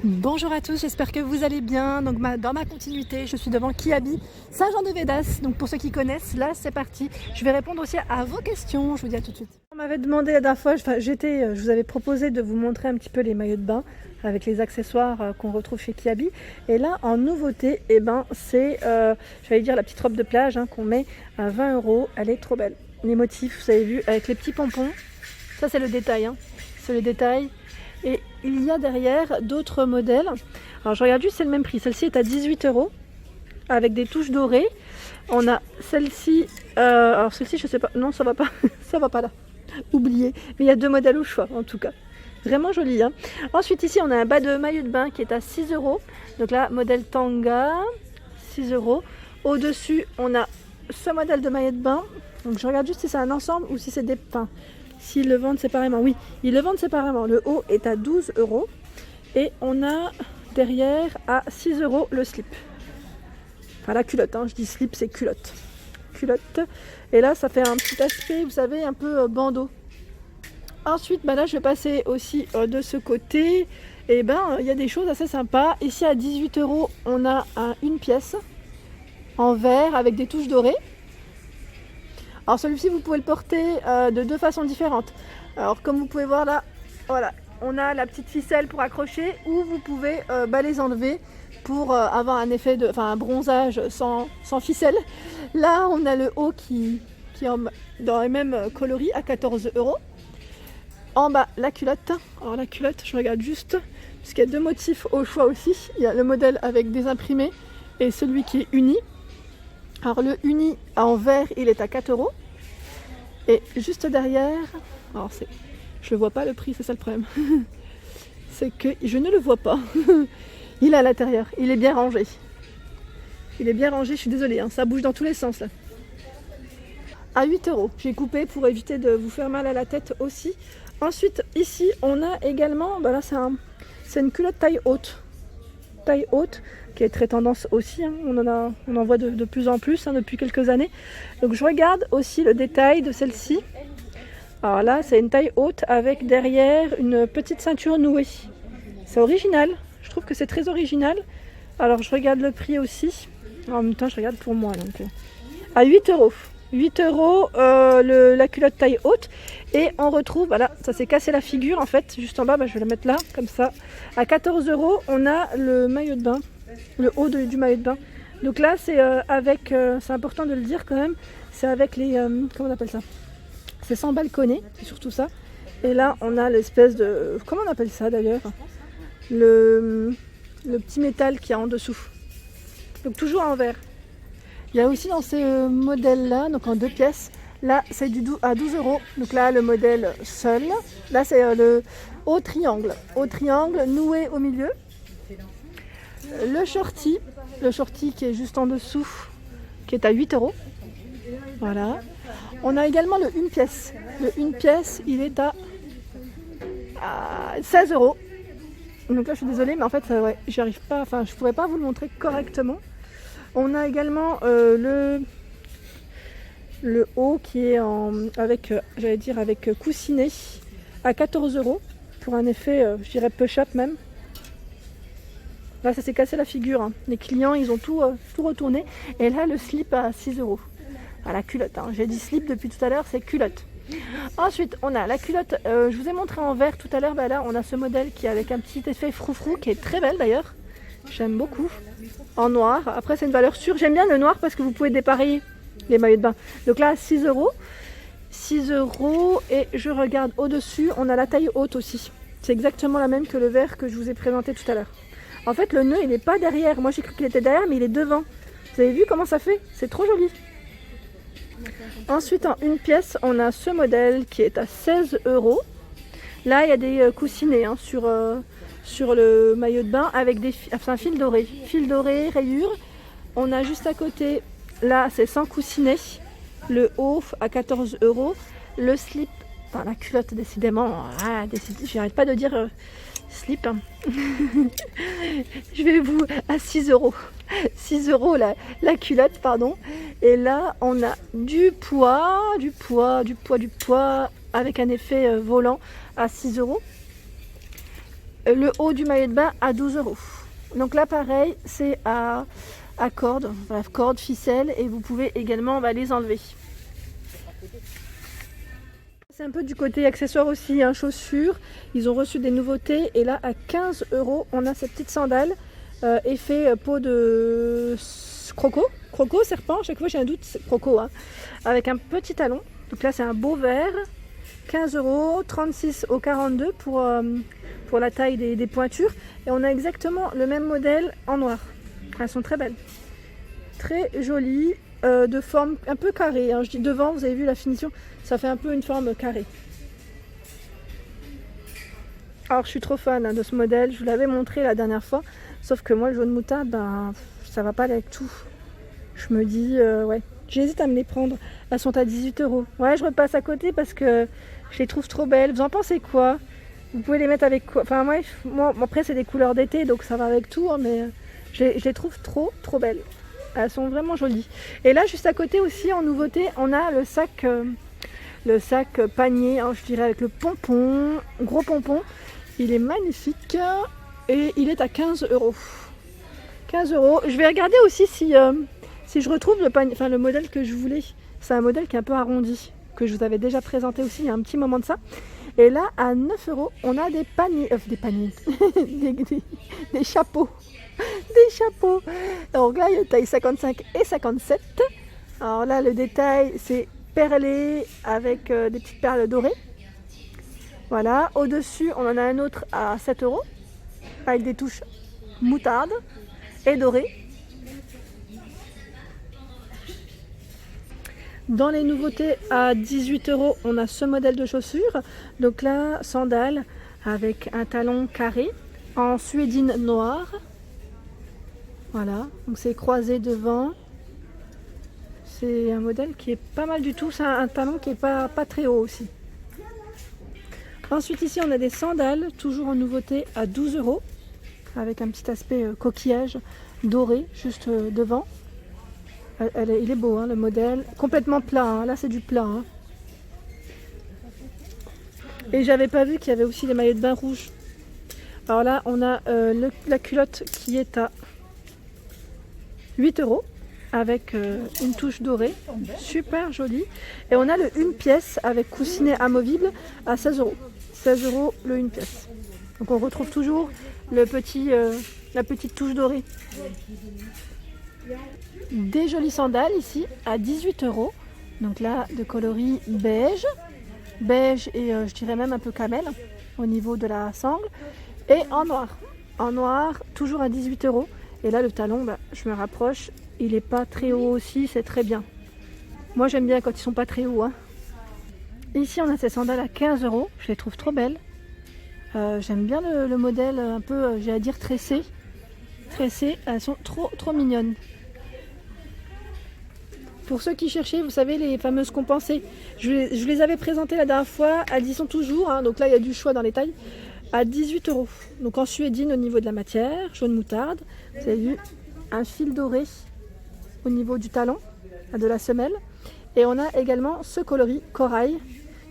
Bonjour à tous, j'espère que vous allez bien. Donc dans ma continuité, je suis devant Kiabi, Saint-Jean-de-Védas. Donc pour ceux qui connaissent, là c'est parti. Je vais répondre aussi à vos questions. Je vous dis à tout de suite. On m'avait demandé la dernière fois, je vous avais proposé de vous montrer un petit peu les maillots de bain avec les accessoires qu'on retrouve chez Kiabi. Et là en nouveauté, c'est, j'allais dire la petite robe de plage qu'on met à 20 €. Elle est trop belle. Les motifs, vous avez vu, avec les petits pompons. Ça c'est le détail, c'est le détail. Et il y a derrière d'autres modèles. Alors je regarde juste, c'est le même prix. Celle-ci est à 18 € avec des touches dorées. On a celle-ci, alors celle-ci je sais pas, non ça va pas, ça va pas là. Oubliez. Mais il y a deux modèles au choix en tout cas. Vraiment joli. Ensuite ici on a un bas de maillot de bain qui est à 6 €. Donc là modèle Tanga, 6 €. Au-dessus on a ce modèle de maillot de bain. Donc je regarde juste si c'est un ensemble ou si c'est des pains. S'ils le vendent séparément, oui, ils le vendent séparément. Le haut est à 12 € et on a derrière à 6 € le slip. Enfin la culotte, je dis slip, c'est culotte. Culotte. Et là, ça fait un petit aspect, vous savez, un peu bandeau. Ensuite, là, je vais passer aussi de ce côté. Et il y a des choses assez sympas. Ici, à 18 €, on a une pièce en verre avec des touches dorées. Alors celui-ci vous pouvez le porter de deux façons différentes. Alors comme vous pouvez voir là, voilà, on a la petite ficelle pour accrocher ou vous pouvez les enlever pour avoir un effet un bronzage sans ficelle. Là on a le haut qui est dans les mêmes coloris à 14 €. En bas la culotte. Alors la culotte, je regarde juste parce qu'il y a deux motifs au choix aussi. Il y a le modèle avec des imprimés et celui qui est uni. Alors le uni en vert, il est à 4 €. Et juste derrière, alors je ne vois pas le prix, c'est ça le problème. C'est que je ne le vois pas. Il est à l'intérieur, il est bien rangé. Il est bien rangé, je suis désolée, ça bouge dans tous les sens là. À 8 €, j'ai coupé pour éviter de vous faire mal à la tête aussi. Ensuite, ici, on a également, là c'est une culotte taille haute. Taille haute, qui est très tendance aussi, on en voit de plus en plus depuis quelques années. Donc je regarde aussi le détail de celle-ci. Alors là c'est une taille haute avec derrière une petite ceinture nouée. C'est original, je trouve que c'est très original. Alors je regarde le prix aussi, en même temps je regarde pour moi. Donc, à 8 €. 8 € la culotte taille haute. Et on retrouve, voilà, ça s'est cassé la figure en fait, juste en bas, je vais la mettre là, comme ça. À 14 € on a le maillot de bain, le haut du maillot de bain. Donc là c'est c'est important de le dire quand même, c'est avec les, comment on appelle ça, c'est sans balconnet, c'est surtout ça. Et là on a l'espèce de, comment on appelle ça d'ailleurs, le petit métal qui est en dessous. Donc toujours en verre. Il y a aussi dans ces modèles-là, donc en deux pièces, là c'est à 12 €. Donc là le modèle seul, là c'est le haut triangle noué au milieu. Le shorty qui est juste en dessous, qui est à 8 €. Voilà. On a également le une pièce. Le une pièce, il est à 16 €. Donc là je suis désolée, mais en fait j'y arrive pas, je pourrais pas vous le montrer correctement. On a également le haut qui est avec coussinet à 14 € pour un effet, je dirais push-up même. Là ça s'est cassé la figure, les clients ils ont tout retourné. Et là le slip à 6 €. La culotte, j'ai dit slip depuis tout à l'heure, c'est culotte. Ensuite on a la culotte, je vous ai montré en vert tout à l'heure, là on a ce modèle qui est avec un petit effet froufrou qui est très belle d'ailleurs. J'aime beaucoup. En noir. Après c'est une valeur sûre. J'aime bien le noir parce que vous pouvez dépareiller les maillots de bain. Donc là 6 €. 6 € et je regarde au-dessus. On a la taille haute aussi. C'est exactement la même que le vert que je vous ai présenté tout à l'heure. En fait le nœud il n'est pas derrière. Moi j'ai cru qu'il était derrière mais il est devant. Vous avez vu comment ça fait? C'est trop joli. Ensuite en une pièce on a ce modèle qui est à 16 €. Là il y a des coussinets sur le maillot de bain avec un fil doré, rayures. On a juste à côté, là c'est sans coussinet, le haut à 14 €, le slip, la culotte décidément, j'arrête pas de dire slip. Je vais vous à 6 €. 6 € la culotte, pardon. Et là on a du poids avec un effet volant à 6 €. le haut du maillot de bain à 12 €. Donc là pareil, c'est à corde, bref, corde, ficelle, et vous pouvez également les enlever. C'est un peu du côté accessoires aussi, hein, chaussures. Ils ont reçu des nouveautés et là à 15 €, on a ces petites sandales effet peau de croco, serpent, à chaque fois j'ai un doute, c'est croco, hein, avec un petit talon. Donc là c'est un beau vert, 15 €, 36 au 42 pour la taille des pointures. Et on a exactement le même modèle en noir. Elles sont très belles, très jolies, de forme un peu carrée, hein. Je dis devant, vous avez vu la finition, ça fait un peu une forme carrée. Alors je suis trop fan, hein, de ce modèle, je vous l'avais montré la dernière fois, sauf que moi le jaune moutarde, ça va pas aller avec tout. Je me dis, ouais, j'hésite à me les prendre. Elles sont à 18 €. Ouais, je repasse à côté parce que je les trouve trop belles. Vous en pensez quoi? Vous pouvez les mettre avec quoi? Enfin, ouais, moi, après c'est des couleurs d'été, donc ça va avec tout, hein, mais je les trouve trop belles. Elles sont vraiment jolies. Et là, juste à côté aussi, en nouveauté, on a le sac panier, hein, je dirais, avec le pompon, gros pompon. Il est magnifique et il est à 15 €. 15 €. Je vais regarder aussi si je retrouve le panier, enfin le modèle que je voulais. C'est un modèle qui est un peu arrondi, que je vous avais déjà présenté aussi il y a un petit moment de ça. Et là, à 9 €, on a des paniers, des chapeaux. Des chapeaux. Donc là, il y a taille 55 et 57. Alors là, le détail, c'est perlé avec des petites perles dorées. Voilà. Au-dessus, on en a un autre à 7 € avec des touches moutarde et dorées. Dans les nouveautés à 18 €, on a ce modèle de chaussures. Donc là, sandales avec un talon carré en suédine noire. Voilà, donc c'est croisé devant. C'est un modèle qui est pas mal du tout. C'est un talon qui est pas très haut aussi. Ensuite ici, on a des sandales, toujours en nouveauté à 12 € avec un petit aspect coquillage doré juste devant. Il est beau, hein, le modèle, complètement plat, hein. Là c'est du plat, hein. Et j'avais pas vu qu'il y avait aussi les maillots de bain rouges. Alors là on a la culotte qui est à 8 € avec une touche dorée, super jolie. Et on a le une pièce avec coussinet amovible à 16 €. 16 € le une pièce. Donc on retrouve toujours la petite touche dorée. Des jolies sandales ici à 18 €. Donc là de coloris beige et je dirais même un peu camel au niveau de la sangle. Et en noir toujours à 18 €. Et là le talon, je me rapproche, il n'est pas très haut aussi, c'est très bien. Moi j'aime bien quand ils sont pas très hauts, hein. Ici on a ces sandales à 15 €, je les trouve trop belles. J'aime bien le modèle un peu, j'ai à dire tressé, elles sont trop mignonnes. Pour ceux qui cherchaient, vous savez, les fameuses compensées, je les avais présentées la dernière fois, elles y sont toujours, hein, donc là il y a du choix dans les tailles, à 18 €. Donc en suédine au niveau de la matière, jaune moutarde, vous avez vu un fil doré au niveau du talon, de la semelle. Et on a également ce coloris corail,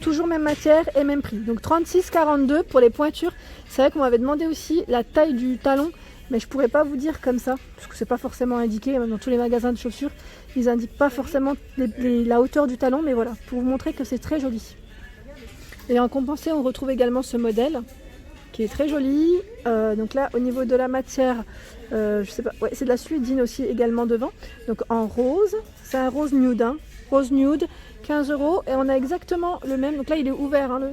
toujours même matière et même prix. Donc 36,42 pour les pointures. C'est vrai qu'on m'avait demandé aussi la taille du talon, mais je pourrais pas vous dire comme ça, parce que c'est pas forcément indiqué, même dans tous les magasins de chaussures, ils indiquent pas forcément la hauteur du talon, mais voilà, pour vous montrer que c'est très joli. Et en compensé, on retrouve également ce modèle, qui est très joli. Donc là, au niveau de la matière, je sais pas, ouais, c'est de la suédine aussi également devant. Donc en rose, c'est un rose nude, hein, rose nude, 15 €. Et on a exactement le même, donc là il est ouvert, hein,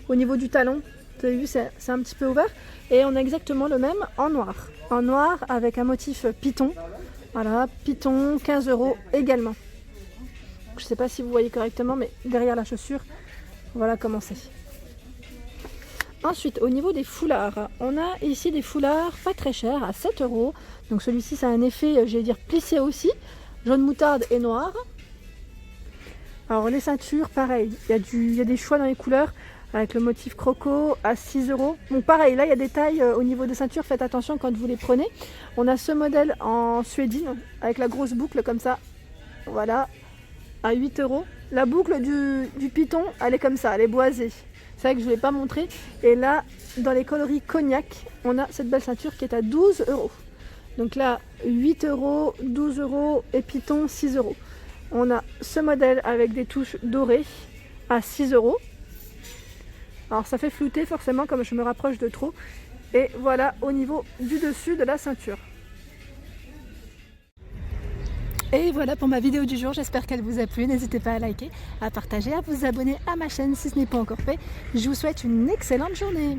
au niveau du talon. Vous avez vu, c'est un petit peu ouvert. Et on a exactement le même en noir. En noir avec un motif python. Voilà, python, 15 € également. Je ne sais pas si vous voyez correctement, mais derrière la chaussure, voilà comment c'est. Ensuite, au niveau des foulards, on a ici des foulards pas très chers, à 7 €. Donc celui-ci, ça a un effet, je vais dire, plissé aussi. Jaune moutarde et noir. Alors les ceintures, pareil, il y a des choix dans les couleurs. Avec le motif croco à 6 €. Donc pareil, là il y a des tailles au niveau des ceintures, faites attention quand vous les prenez. On a ce modèle en suédine, avec la grosse boucle comme ça. Voilà, à 8 €. La boucle du python, elle est comme ça, elle est boisée. C'est vrai que je ne l'ai pas montré. Et là, dans les coloris cognac, on a cette belle ceinture qui est à 12 €. Donc là, 8 €, 12 € et Python 6 €. On a ce modèle avec des touches dorées à 6 €. Alors ça fait flouter forcément comme je me rapproche de trop. Et voilà au niveau du dessus de la ceinture. Et voilà pour ma vidéo du jour, j'espère qu'elle vous a plu. N'hésitez pas à liker, à partager, à vous abonner à ma chaîne si ce n'est pas encore fait. Je vous souhaite une excellente journée.